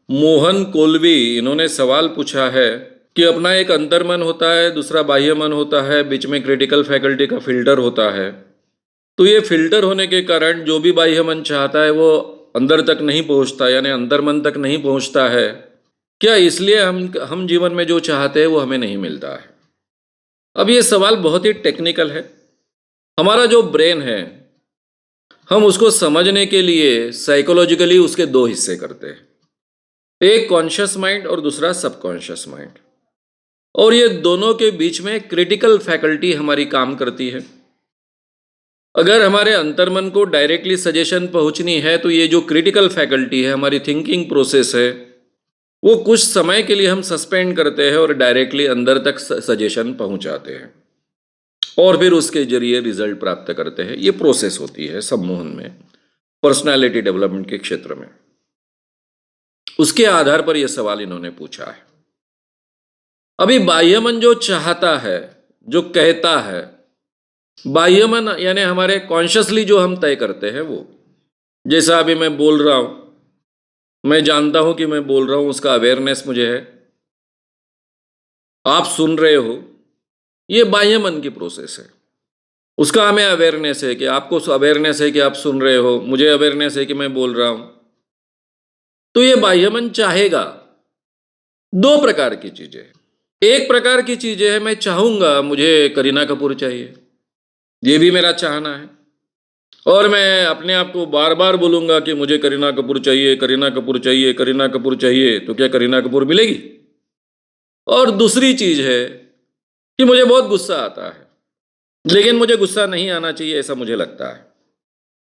मोहन कोलवी इन्होंने सवाल पूछा है कि अपना एक अंतर्मन होता है, दूसरा बाह्य मन होता है, बीच में क्रिटिकल फैकल्टी का फिल्टर होता है। तो ये फिल्टर होने के कारण जो भी बाह्य मन चाहता है वो अंदर तक नहीं पहुंचता, यानी अंतर्मन तक नहीं पहुंचता है। क्या इसलिए हम जीवन में जो चाहते हैं वो हमें नहीं मिलता है? अब ये सवाल बहुत ही टेक्निकल है। हमारा जो ब्रेन है, हम उसको समझने के लिए साइकोलॉजिकली उसके दो हिस्से करते हैं, एक कॉन्शियस माइंड और दूसरा सबकॉन्शियस माइंड। और ये दोनों के बीच में क्रिटिकल फैकल्टी हमारी काम करती है। अगर हमारे अंतर्मन को डायरेक्टली सजेशन पहुंचनी है तो ये जो क्रिटिकल फैकल्टी है, हमारी थिंकिंग प्रोसेस है, वो कुछ समय के लिए हम सस्पेंड करते हैं और डायरेक्टली अंदर तक सजेशन पहुंचाते हैं और फिर उसके जरिए रिजल्ट प्राप्त करते हैं। ये प्रोसेस होती है सम्मोहन में, पर्सनालिटी डेवलपमेंट के क्षेत्र में। उसके आधार पर यह सवाल इन्होंने पूछा है। अभी बाह्य मन जो चाहता है, जो कहता है, बाह्य मन यानी हमारे कॉन्शियसली जो हम तय करते हैं वो, जैसा अभी मैं बोल रहा हूं, मैं जानता हूं कि मैं बोल रहा हूं, उसका अवेयरनेस मुझे है। आप सुन रहे हो, ये बाह्य मन की प्रोसेस है। उसका हमें अवेयरनेस है कि आपको अवेयरनेस है कि आप सुन रहे हो, मुझे अवेयरनेस है कि मैं बोल रहा हूं। तो ये बाह्य मन चाहेगा दो प्रकार की चीजें। एक प्रकार की चीजें है, मैं चाहूंगा मुझे करीना कपूर चाहिए, ये भी मेरा चाहना है, और मैं अपने आप को बार बार बोलूंगा कि मुझे करीना कपूर चाहिए, करीना कपूर चाहिए, करीना कपूर चाहिए। तो क्या करीना कपूर मिलेगी? और दूसरी चीज है कि मुझे बहुत गुस्सा आता है, लेकिन मुझे गुस्सा नहीं आना चाहिए ऐसा मुझे लगता है,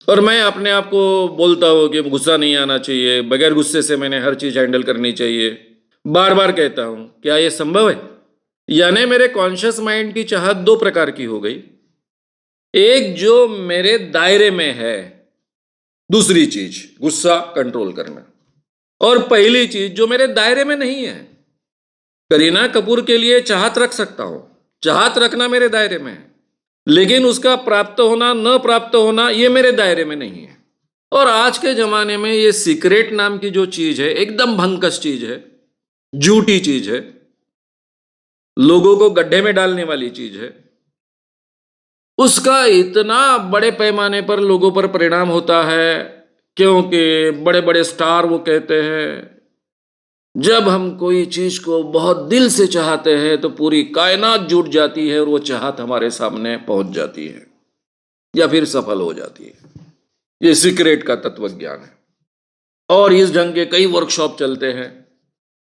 और मैं अपने आप को बोलता हूँ कि गुस्सा नहीं आना चाहिए, बगैर गुस्से से मैंने हर चीज हैंडल करनी चाहिए, बार बार कहता हूं। क्या यह संभव है? यानी मेरे कॉन्शियस माइंड की चाहत दो प्रकार की हो गई। एक जो मेरे दायरे में है, दूसरी चीज गुस्सा कंट्रोल करना, और पहली चीज जो मेरे दायरे में नहीं है। करीना कपूर के लिए चाहत रख सकता हूं, चाहत रखना मेरे दायरे में है, लेकिन उसका प्राप्त होना न प्राप्त होना ये मेरे दायरे में नहीं है। और आज के जमाने में ये सीक्रेट नाम की जो चीज है, एकदम भंकस चीज है, झूठी चीज है, लोगों को गड्ढे में डालने वाली चीज है। उसका इतना बड़े पैमाने पर लोगों पर परिणाम होता है, क्योंकि बड़े बड़े स्टार वो कहते हैं जब हम कोई चीज को बहुत दिल से चाहते हैं तो पूरी कायनात जुट जाती है और वो चाहत हमारे सामने पहुंच जाती है या फिर सफल हो जाती है। ये सीक्रेट का तत्व ज्ञान है। और इस ढंग के कई वर्कशॉप चलते हैं,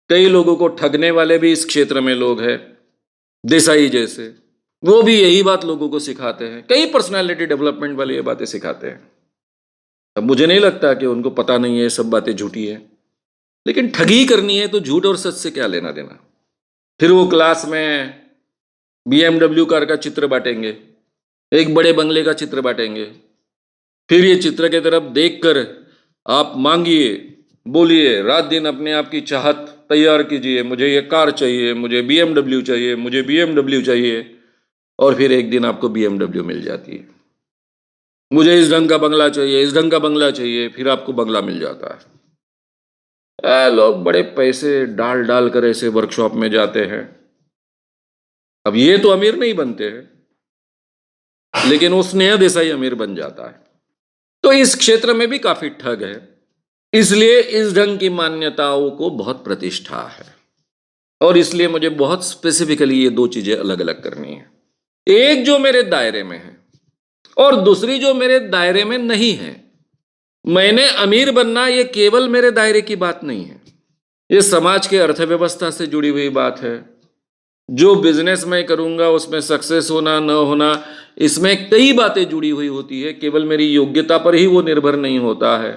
कई लोगों को ठगने वाले भी इस क्षेत्र में लोग हैं, देसाई जैसे, वो भी यही बात लोगों को सिखाते हैं। कई पर्सनालिटी डेवलपमेंट वाले ये बातें सिखाते हैं। अब मुझे नहीं लगता कि उनको पता नहीं है ये सब बातें झूठी है, लेकिन ठगी करनी है तो झूठ और सच से क्या लेना देना। फिर वो क्लास में BMW कार का चित्र बांटेंगे, एक बड़े बंगले का चित्र बांटेंगे, फिर ये चित्र की तरफ देखकर आप मांगिए, बोलिए, रात दिन अपने आप की चाहत तैयार कीजिए, मुझे ये कार चाहिए, मुझे BMW चाहिए, मुझे BMW चाहिए, और फिर एक दिन आपको BMW मिल जाती है। मुझे इस ढंग का बंगला चाहिए, इस ढंग का बंगला चाहिए, फिर आपको बंगला मिल जाता है। लोग बड़े पैसे डाल डाल कर ऐसे वर्कशॉप में जाते हैं। अब ये तो अमीर नहीं बनते हैं, लेकिन वो स्नेह देसाई अमीर बन जाता है। तो इस क्षेत्र में भी काफी ठग है, इसलिए इस ढंग की मान्यताओं को बहुत प्रतिष्ठा है, और इसलिए मुझे बहुत स्पेसिफिकली ये दो चीजें अलग अलग करनी है। एक जो मेरे दायरे में है और दूसरी जो मेरे दायरे में नहीं है। मैंने अमीर बनना ये केवल मेरे दायरे की बात नहीं है, ये समाज के अर्थव्यवस्था से जुड़ी हुई बात है। जो बिजनेस मैं करूंगा उसमें सक्सेस होना न होना, इसमें कई बातें जुड़ी हुई होती है, केवल मेरी योग्यता पर ही वो निर्भर नहीं होता है।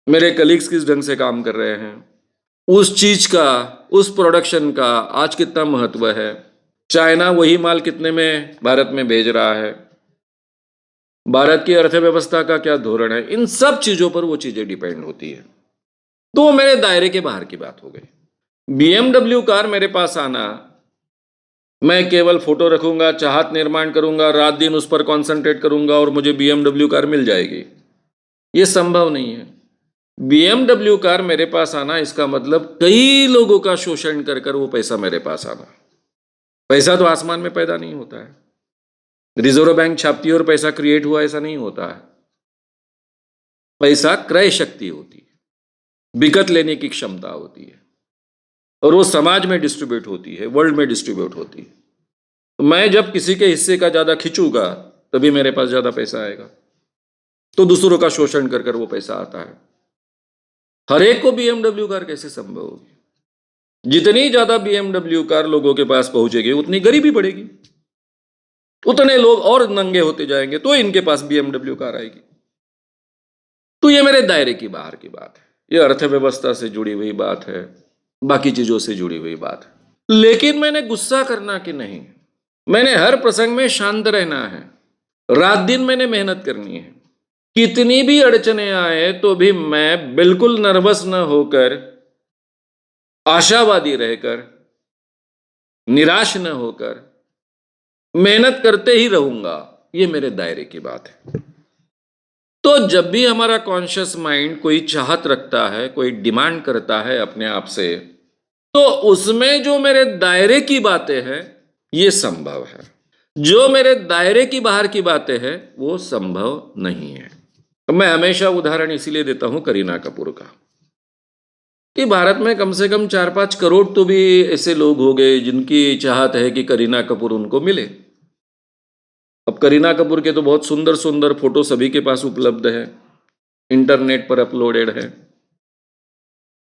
मेरे कलीग्स किस ढंग से काम कर रहे हैं, उस चीज का, उस प्रोडक्शन का आज कितना महत्व है, चाइना वही माल कितने में भारत में भेज रहा है, भारत की अर्थव्यवस्था का क्या धोरण है, इन सब चीजों पर वो चीजें डिपेंड होती है। तो मेरे दायरे के बाहर की बात हो गई। BMW कार मेरे पास आना, मैं केवल फोटो रखूंगा, चाहत निर्माण करूंगा, रात दिन उस पर कॉन्सेंट्रेट करूंगा और मुझे BMW कार मिल जाएगी। ये संभव नहीं है। BMW कार मेरे पास आना इसका मतलब कई लोगों का शोषण कर कर वो पैसा मेरे पास आना। पैसा तो आसमान में पैदा नहीं होता है, रिजर्व बैंक छापती है और पैसा क्रिएट हुआ, ऐसा नहीं होता है। पैसा क्रय शक्ति होती है, बिकत लेने की क्षमता होती है, और वो समाज में डिस्ट्रीब्यूट होती है, वर्ल्ड में डिस्ट्रीब्यूट होती है। तो मैं जब किसी के हिस्से का ज्यादा खींचूंगा तभी मेरे पास ज्यादा पैसा आएगा। तो दूसरों का शोषण कर कर वो पैसा आता है। हर एक को BMW कार कैसे संभव होगी? जितनी ज्यादा BMW कार लोगों के पास पहुंचेगी उतनी गरीबी बढ़ेगी, उतने लोग और नंगे होते जाएंगे, तो इनके पास BMW कार आएगी। तो ये मेरे दायरे की बाहर की बात है, ये अर्थव्यवस्था से जुड़ी हुई बात है, बाकी चीजों से जुड़ी हुई बात है। लेकिन मैंने गुस्सा करना कि नहीं, मैंने हर प्रसंग में शांत रहना है, रात दिन मैंने मेहनत करनी है। कितनी भी अड़चने आए तो भी मैं बिल्कुल नर्वस न होकर, आशावादी रहकर, निराश न होकर मेहनत करते ही रहूंगा। ये मेरे दायरे की बात है। तो जब भी हमारा कॉन्शियस माइंड कोई चाहत रखता है, कोई डिमांड करता है अपने आप से, तो उसमें जो मेरे दायरे की बातें हैं ये संभव है। जो मेरे दायरे की बाहर की बातें हैं वो संभव नहीं है। मैं हमेशा उदाहरण इसीलिए देता हूं करीना कपूर का, कि भारत में कम से कम 4-5 करोड़ तो भी ऐसे लोग हो गए जिनकी चाहत है कि करीना कपूर उनको मिले। अब करीना कपूर के तो बहुत सुंदर सुंदर फोटो सभी के पास उपलब्ध है, इंटरनेट पर अपलोडेड है।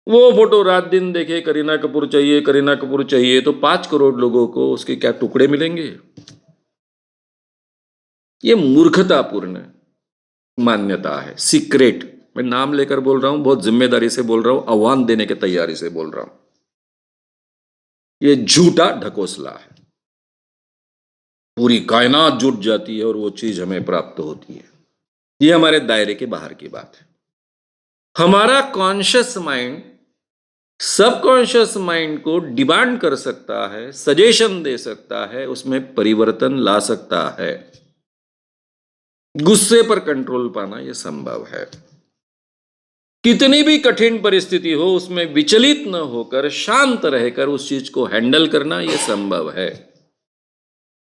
वो फोटो रात दिन देखे करीना कपूर चाहिए, करीना कपूर चाहिए, तो 5 करोड़ लोगों को उसके क्या टुकड़े मिलेंगे? ये मूर्खतापूर्ण मान्यता है, सीक्रेट। मैं नाम लेकर बोल रहा हूं, बहुत जिम्मेदारी से बोल रहा हूं, आह्वान देने की तैयारी से बोल रहा हूं। ये झूठा ढकोसला है। पूरी कायनात जुट जाती है और वो चीज हमें प्राप्त होती है। ये हमारे दायरे के बाहर की बात है। हमारा कॉन्शियस माइंड सबकॉन्शियस माइंड को डिमांड कर सकता है, सजेशन दे सकता है, उसमें परिवर्तन ला सकता है। गुस्से पर कंट्रोल पाना यह संभव है। कितनी भी कठिन परिस्थिति हो उसमें विचलित न होकर शांत रहकर उस चीज को हैंडल करना यह संभव है।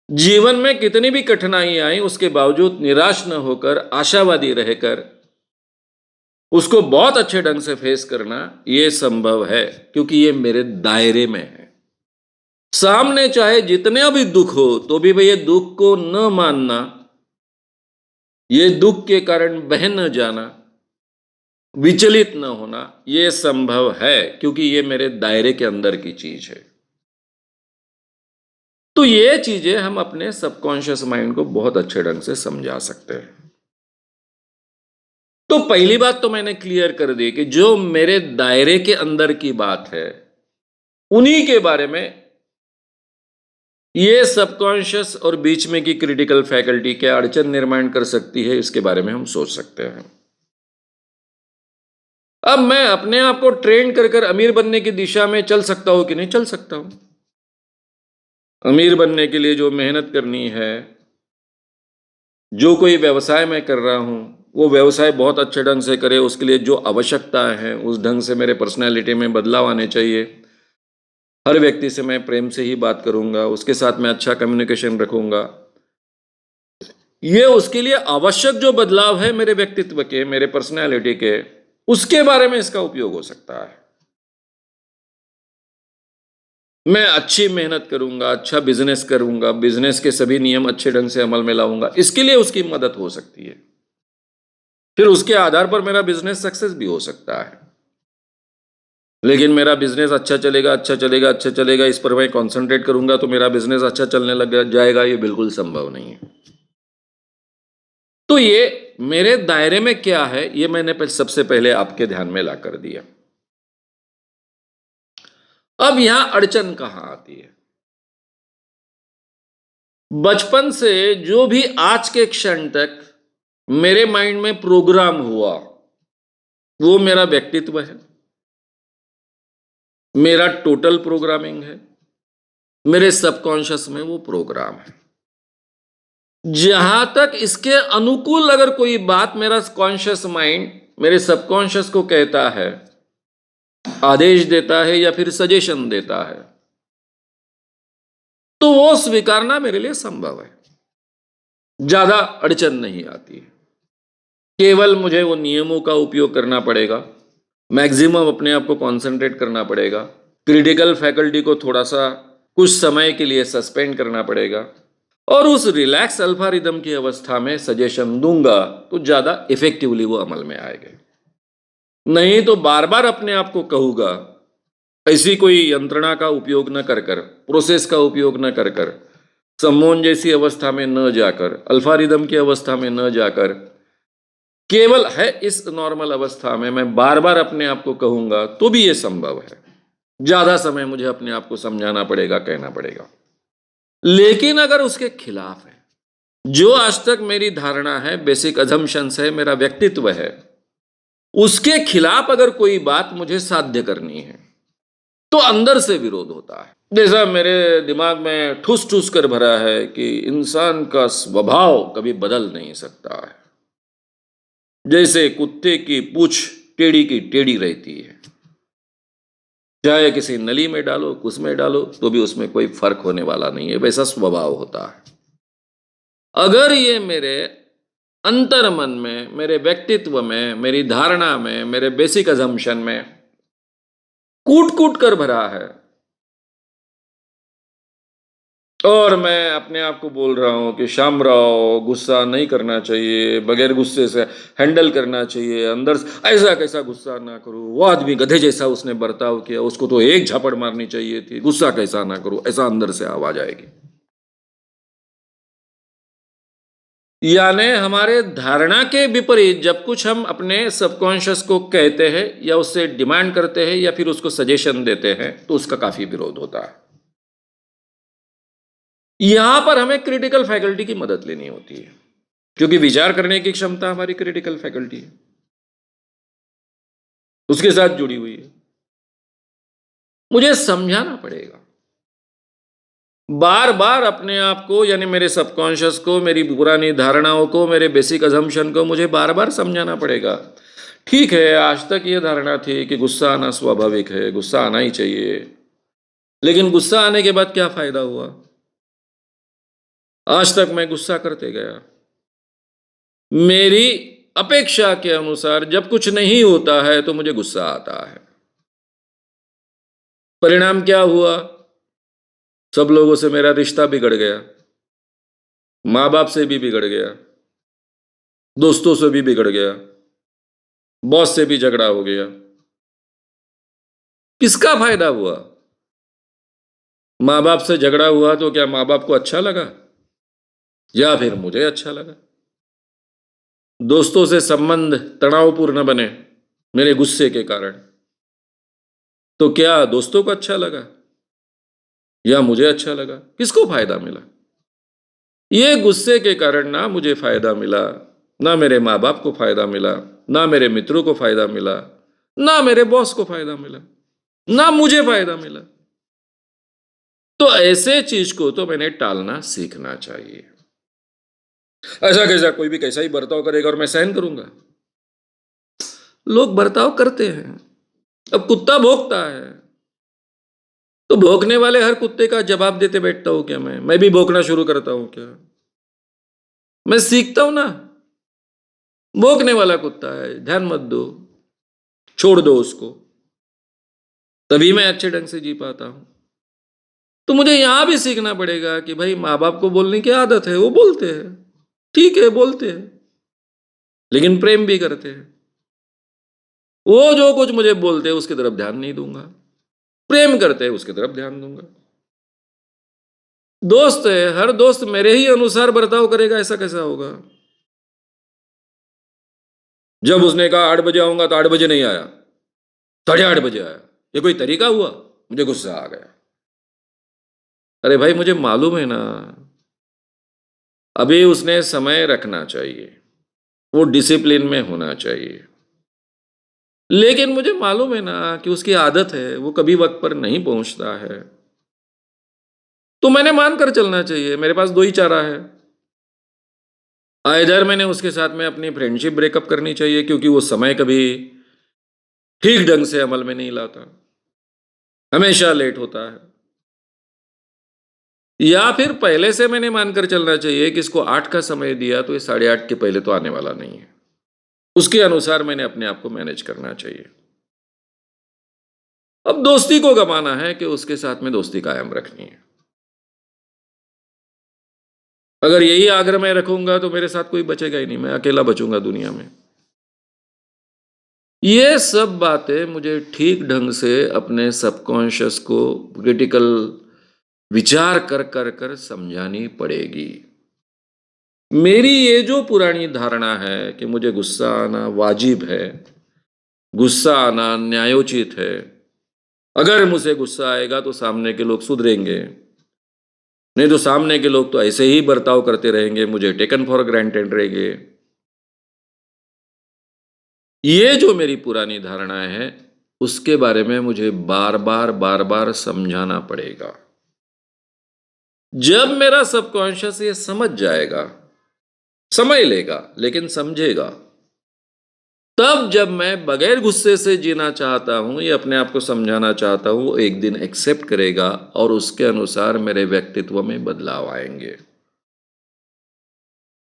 जीवन में कितनी भी कठिनाई आई उसके बावजूद निराश न होकर आशावादी रहकर उसको बहुत अच्छे ढंग से फेस करना यह संभव है, क्योंकि यह मेरे दायरे में है। सामने चाहे जितने भी दुख हो तो भी भैया दुख को न मानना, ये दुख के कारण बह न जाना, विचलित न होना, यह संभव है, क्योंकि यह मेरे दायरे के अंदर की चीज है। तो ये चीजें हम अपने सबकॉन्शियस माइंड को बहुत अच्छे ढंग से समझा सकते हैं। तो पहली बात तो मैंने क्लियर कर दी कि जो मेरे दायरे के अंदर की बात है उन्हीं के बारे में ये सबकॉन्शियस और बीच में की क्रिटिकल फैकल्टी क्या अड़चन निर्माण कर सकती है, इसके बारे में हम सोच सकते हैं। अब मैं अपने आप को ट्रेन कर कर अमीर बनने की दिशा में चल सकता हूं कि नहीं चल सकता हूं? अमीर बनने के लिए जो मेहनत करनी है, जो कोई व्यवसाय मैं कर रहा हूं वो व्यवसाय बहुत अच्छे ढंग से करे, उसके लिए जो आवश्यकता है उस ढंग से मेरे पर्सनैलिटी में बदलाव आने चाहिए। हर व्यक्ति से मैं प्रेम से ही बात करूंगा, उसके साथ मैं अच्छा कम्युनिकेशन रखूंगा। ये उसके लिए आवश्यक जो बदलाव है मेरे व्यक्तित्व के, मेरे पर्सनैलिटी के, उसके बारे में इसका उपयोग हो सकता है। मैं अच्छी मेहनत करूंगा, अच्छा बिजनेस करूंगा, बिजनेस के सभी नियम अच्छे ढंग से अमल में लाऊंगा, इसके लिए उसकी मदद हो सकती है। फिर उसके आधार पर मेरा बिजनेस सक्सेस भी हो सकता है। लेकिन मेरा बिजनेस अच्छा चलेगा, अच्छा चलेगा, अच्छा चलेगा, इस पर मैं कॉन्सेंट्रेट करूंगा तो मेरा बिजनेस अच्छा चलने लग जाएगा, ये बिल्कुल संभव नहीं है। तो ये मेरे दायरे में क्या है ये मैंने सबसे पहले आपके ध्यान में ला कर दिया। अब यहां अड़चन कहां आती है? बचपन से जो भी आज के क्षण तक मेरे माइंड में प्रोग्राम हुआ वो मेरा व्यक्तित्व है, मेरा टोटल प्रोग्रामिंग है, मेरे सबकॉन्शियस में वो प्रोग्राम है। जहां तक इसके अनुकूल अगर कोई बात मेरा कॉन्शियस माइंड मेरे सबकॉन्शियस को कहता है, आदेश देता है या फिर सजेशन देता है, तो वो स्वीकारना मेरे लिए संभव है, ज्यादा अड़चन नहीं आती है। केवल मुझे वो नियमों का उपयोग करना पड़ेगा, मैक्सिमम अपने आप को कॉन्सेंट्रेट करना पड़ेगा, क्रिटिकल फैकल्टी को थोड़ा सा कुछ समय के लिए सस्पेंड करना पड़ेगा, और उस रिलैक्स अल्फा रिदम की अवस्था में सजेशन दूंगा तो ज्यादा इफेक्टिवली वो अमल में आएगा। नहीं तो बार बार अपने आप को कहूंगा, ऐसी कोई यंत्रणा का उपयोग न कर कर, प्रोसेस का उपयोग न कर कर, सम्मोहन जैसी अवस्था में न जाकर, अल्फा रिदम की अवस्था में न जाकर, केवल है इस नॉर्मल अवस्था में मैं बार बार अपने आप को कहूंगा तो भी ये संभव है। ज्यादा समय मुझे अपने आप को समझाना पड़ेगा, कहना पड़ेगा। लेकिन अगर उसके खिलाफ है, जो आज तक मेरी धारणा है, बेसिक अजम्पशंस है, मेरा व्यक्तित्व है, उसके खिलाफ अगर कोई बात मुझे साध्य करनी है तो अंदर से विरोध होता है। जैसा मेरे दिमाग में ठूस ठूस कर भरा है कि इंसान का स्वभाव कभी बदल नहीं सकता है, जैसे कुत्ते की पूंछ टेढ़ी की टेढ़ी रहती है, चाहे किसी नली में डालो, कुछ में डालो, तो भी उसमें कोई फर्क होने वाला नहीं है, वैसा स्वभाव होता है। अगर ये मेरे अंतर मन में, मेरे व्यक्तित्व में, मेरी धारणा में, मेरे बेसिक अजम्पशन में कूट कूट कर भरा है, और मैं अपने आप को बोल रहा हूं कि शामराव गुस्सा नहीं करना चाहिए, बगैर गुस्से से हैंडल करना चाहिए, अंदर से ऐसा कैसा गुस्सा ना करो, वो आदमी गधे जैसा उसने बर्ताव किया, उसको तो एक झपड़ मारनी चाहिए थी, गुस्सा कैसा ना करो, ऐसा अंदर से आवाज आएगी। यानी हमारे धारणा के विपरीत जब कुछ हम अपने सबकॉन्शियस को कहते हैं या उससे डिमांड करते हैं या फिर उसको सजेशन देते हैं तो उसका काफी विरोध होता है। यहां पर हमें क्रिटिकल फैकल्टी की मदद लेनी होती है, क्योंकि विचार करने की क्षमता हमारी क्रिटिकल फैकल्टी है, उसके साथ जुड़ी हुई है। मुझे समझाना पड़ेगा बार बार अपने आप को, यानी मेरे सबकॉन्शियस को, मेरी पुरानी धारणाओं को, मेरे बेसिक अजम्पशन को मुझे बार बार समझाना पड़ेगा। ठीक है, आज तक ये धारणा थी कि गुस्सा आना स्वाभाविक है, गुस्सा आना ही चाहिए, लेकिन गुस्सा आने के बाद क्या फायदा हुआ? आज तक मैं गुस्सा करते गया, मेरी अपेक्षा के अनुसार जब कुछ नहीं होता है तो मुझे गुस्सा आता है। परिणाम क्या हुआ? सब लोगों से मेरा रिश्ता बिगड़ गया, माँ बाप से भी बिगड़ गया, दोस्तों से भी बिगड़ गया, बॉस से भी झगड़ा हो गया। किसका फायदा हुआ? माँ बाप से झगड़ा हुआ तो क्या माँ बाप को अच्छा लगा या फिर मुझे अच्छा लगा? दोस्तों से संबंध तनावपूर्ण बने मेरे गुस्से के कारण, तो क्या दोस्तों को अच्छा लगा या मुझे अच्छा लगा? किसको फायदा मिला? ये गुस्से के कारण ना मुझे फायदा मिला, ना मेरे माँ बाप को फायदा मिला, ना मेरे मित्रों को फायदा मिला, ना मेरे बॉस को फायदा मिला, ना मुझे फायदा मिला। तो ऐसे चीज को तो मैंने टालना सीखना चाहिए। ऐसा कैसा कोई भी कैसा ही बर्ताव करेगा और मैं सहन करूंगा? लोग बर्ताव करते हैं। अब कुत्ता भौंकता है तो भौंकने वाले हर कुत्ते का जवाब देते बैठता हूं क्या? मैं भी भौंकना शुरू करता हूं क्या? मैं सीखता हूं ना। भौंकने वाला कुत्ता है, ध्यान मत दो, छोड़ दो उसको, तभी मैं अच्छे ढंग से जी पाता हूं। तो मुझे यहां भी सीखना पड़ेगा कि भाई माँ बाप को बोलने की आदत है, वो बोलते हैं, ठीक है बोलते हैं, लेकिन प्रेम भी करते हैं। वो जो कुछ मुझे बोलते हैं उसकी तरफ ध्यान नहीं दूंगा, प्रेम करते हैं उसकी तरफ ध्यान दूंगा। दोस्त है, हर दोस्त मेरे ही अनुसार बर्ताव करेगा ऐसा कैसा होगा? जब उसने कहा 8 बजे आऊंगा तो 8 बजे नहीं आया, 8:30 बजे आया, ये कोई तरीका हुआ? मुझे गुस्सा आ गया। अरे भाई मुझे मालूम है ना, अभी उसने समय रखना चाहिए, वो डिसिप्लिन में होना चाहिए, लेकिन मुझे मालूम है ना कि उसकी आदत है, वो कभी वक्त पर नहीं पहुंचता है, तो मैंने मान कर चलना चाहिए। मेरे पास दो ही चारा है, आइदर मैंने उसके साथ में अपनी फ्रेंडशिप ब्रेकअप करनी चाहिए क्योंकि वो समय कभी ठीक ढंग से अमल में नहीं लाता, हमेशा लेट होता है। या फिर पहले से मैंने मानकर चलना चाहिए कि इसको 8 का समय दिया तो ये 8:30 के पहले तो आने वाला नहीं है। उसके अनुसार मैंने अपने आप को मैनेज करना चाहिए। अब दोस्ती को गंवाना है कि उसके साथ में दोस्ती कायम रखनी है। अगर यही आग्रह मैं रखूंगा तो मेरे साथ कोई बचेगा ही नहीं, मैं अकेला बचूंगा दुनिया में। ये सब बातें मुझे ठीक ढंग से अपने सबकॉन्शियस को क्रिटिकल विचार कर कर कर समझानी पड़ेगी। मेरी ये जो पुरानी धारणा है कि मुझे गुस्सा आना वाजिब है, गुस्सा आना न्यायोचित है, अगर मुझे गुस्सा आएगा तो सामने के लोग सुधरेंगे, नहीं तो सामने के लोग तो ऐसे ही बर्ताव करते रहेंगे, मुझे टेकन फॉर ग्रांटेड रहेंगे। ये जो मेरी पुरानी धारणाएं हैं उसके बारे में मुझे बार बार समझाना पड़ेगा। जब मेरा सबकॉन्शियस ये समझ जाएगा, समय लेगा लेकिन समझेगा, तब जब मैं बगैर गुस्से से जीना चाहता हूं या अपने आप को समझाना चाहता हूं, वो एक दिन एक्सेप्ट करेगा और उसके अनुसार मेरे व्यक्तित्व में बदलाव आएंगे।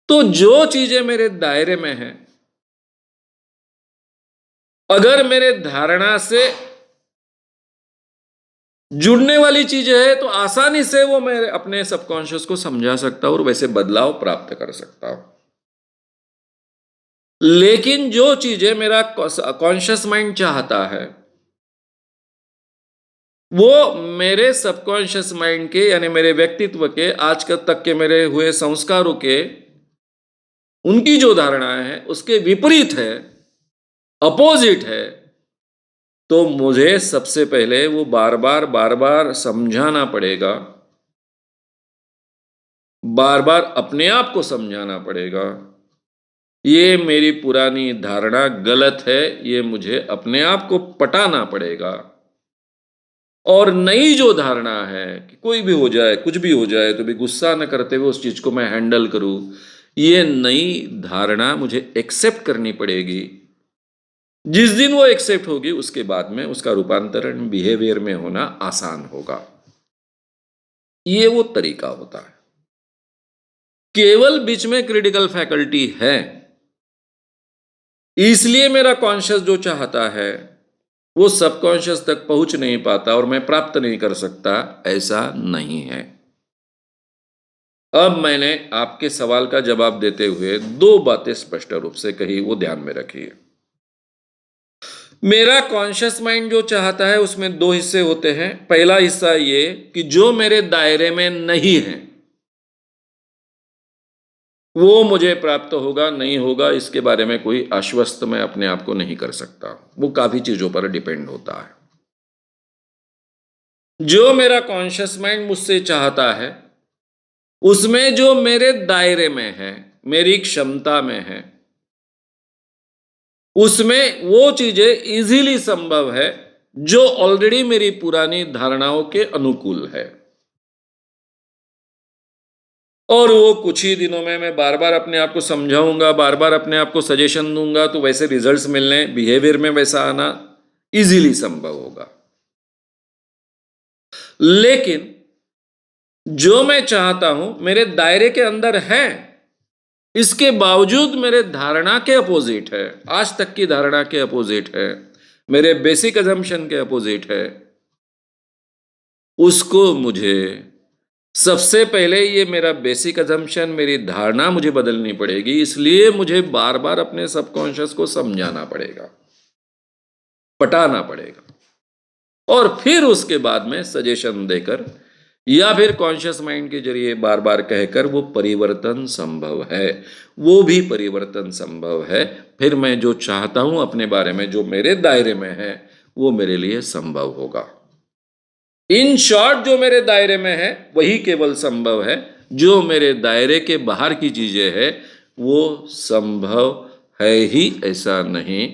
तो जो चीजें मेरे दायरे में हैं, अगर मेरे धारणा से जुड़ने वाली चीजें है तो आसानी से वो मैं अपने सबकॉन्शियस को समझा सकता हूं और वैसे बदलाव प्राप्त कर सकता हूं। लेकिन जो चीजें मेरा कॉन्शियस माइंड चाहता है, वो मेरे सबकॉन्शियस माइंड के यानी मेरे व्यक्तित्व के आज तक के मेरे हुए संस्कारों के, उनकी जो धारणाएं हैं उसके विपरीत है, अपोजिट है, तो मुझे सबसे पहले वो बार बार समझाना पड़ेगा, बार बार अपने आप को समझाना पड़ेगा। ये मेरी पुरानी धारणा गलत है, ये मुझे अपने आप को पटाना पड़ेगा। और नई जो धारणा है कि कोई भी हो जाए, कुछ भी हो जाए तो भी गुस्सा न करते हुए उस चीज को मैं हैंडल करूं, ये नई धारणा मुझे एक्सेप्ट करनी पड़ेगी। जिस दिन वो एक्सेप्ट होगी उसके बाद में उसका रूपांतरण बिहेवियर में होना आसान होगा। ये वो तरीका होता है। केवल बीच में क्रिटिकल फैकल्टी है, इसलिए मेरा कॉन्शियस जो चाहता है वो सबकॉन्शियस तक पहुंच नहीं पाता और मैं प्राप्त नहीं कर सकता, ऐसा नहीं है। अब मैंने आपके सवाल का जवाब देते हुए दो बातें स्पष्ट रूप से कही, वो ध्यान में रखिए। मेरा कॉन्शियस माइंड जो चाहता है उसमें दो हिस्से होते हैं। पहला हिस्सा ये कि जो मेरे दायरे में नहीं है वो मुझे प्राप्त होगा नहीं होगा इसके बारे में कोई आश्वस्त मैं अपने आप को नहीं कर सकता, वो काफी चीजों पर डिपेंड होता है। जो मेरा कॉन्शियस माइंड मुझसे चाहता है उसमें जो मेरे दायरे में है, मेरी क्षमता में है, उसमें वो चीजें इजीली संभव है जो ऑलरेडी मेरी पुरानी धारणाओं के अनुकूल है। और वो कुछ ही दिनों में मैं बार बार अपने आप को समझाऊंगा, बार बार अपने आप को सजेशन दूंगा तो वैसे रिजल्ट्स मिलने, बिहेवियर में वैसा आना इजीली संभव होगा। लेकिन जो मैं चाहता हूं मेरे दायरे के अंदर है, इसके बावजूद मेरे धारणा के अपोजिट है, आज तक की धारणा के अपोजिट है, मेरे बेसिक अजम्पशन के अपोजिट है, उसको मुझे सबसे पहले ये मेरा बेसिक अजम्पशन, मेरी धारणा मुझे बदलनी पड़ेगी। इसलिए मुझे बार बार अपने सबकॉन्शियस को समझाना पड़ेगा, पटाना पड़ेगा और फिर उसके बाद में सजेशन देकर या फिर कॉन्शियस माइंड के जरिए बार बार कहकर वो परिवर्तन संभव है, वो भी परिवर्तन संभव है। फिर मैं जो चाहता हूं अपने बारे में, जो मेरे दायरे में है, वो मेरे लिए संभव होगा। इन शॉर्ट जो मेरे दायरे में है वही केवल संभव है, जो मेरे दायरे के बाहर की चीजें है वो संभव है ही ऐसा नहीं।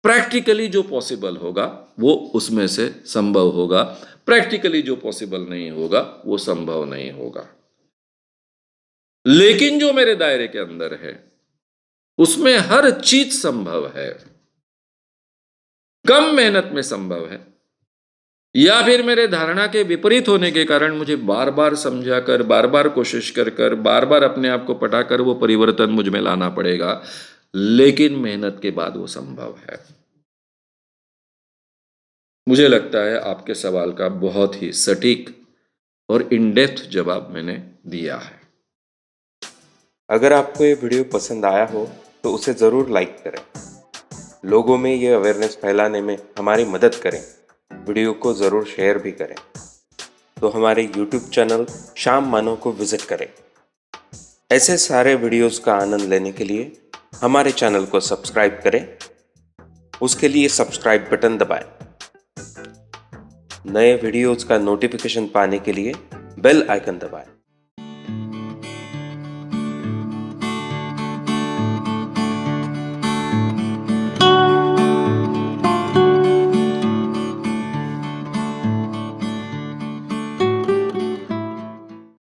प्रैक्टिकली जो पॉसिबल होगा वो उसमें से संभव होगा, प्रैक्टिकली जो पॉसिबल नहीं होगा वो संभव नहीं होगा। लेकिन जो मेरे दायरे के अंदर है उसमें हर चीज संभव है, कम मेहनत में संभव है, या फिर मेरे धारणा के विपरीत होने के कारण मुझे बार बार समझा कर, बार बार कोशिश कर कर, बार बार अपने आप को पटाकर वो परिवर्तन मुझ में लाना पड़ेगा, लेकिन मेहनत के बाद वो संभव है। मुझे लगता है आपके सवाल का बहुत ही सटीक और इन डेप्थ जवाब मैंने दिया है। अगर आपको ये वीडियो पसंद आया हो तो उसे ज़रूर लाइक करें, लोगों में ये अवेयरनेस फैलाने में हमारी मदद करें। वीडियो को ज़रूर शेयर भी करें। तो हमारे YouTube चैनल श्याम मानव को विज़िट करें। ऐसे सारे वीडियोस का आनंद लेने के लिए हमारे चैनल को सब्सक्राइब करें। उसके लिए सब्सक्राइब बटन दबाएं। नए वीडियोस का नोटिफिकेशन पाने के लिए बेल आइकन दबाएं।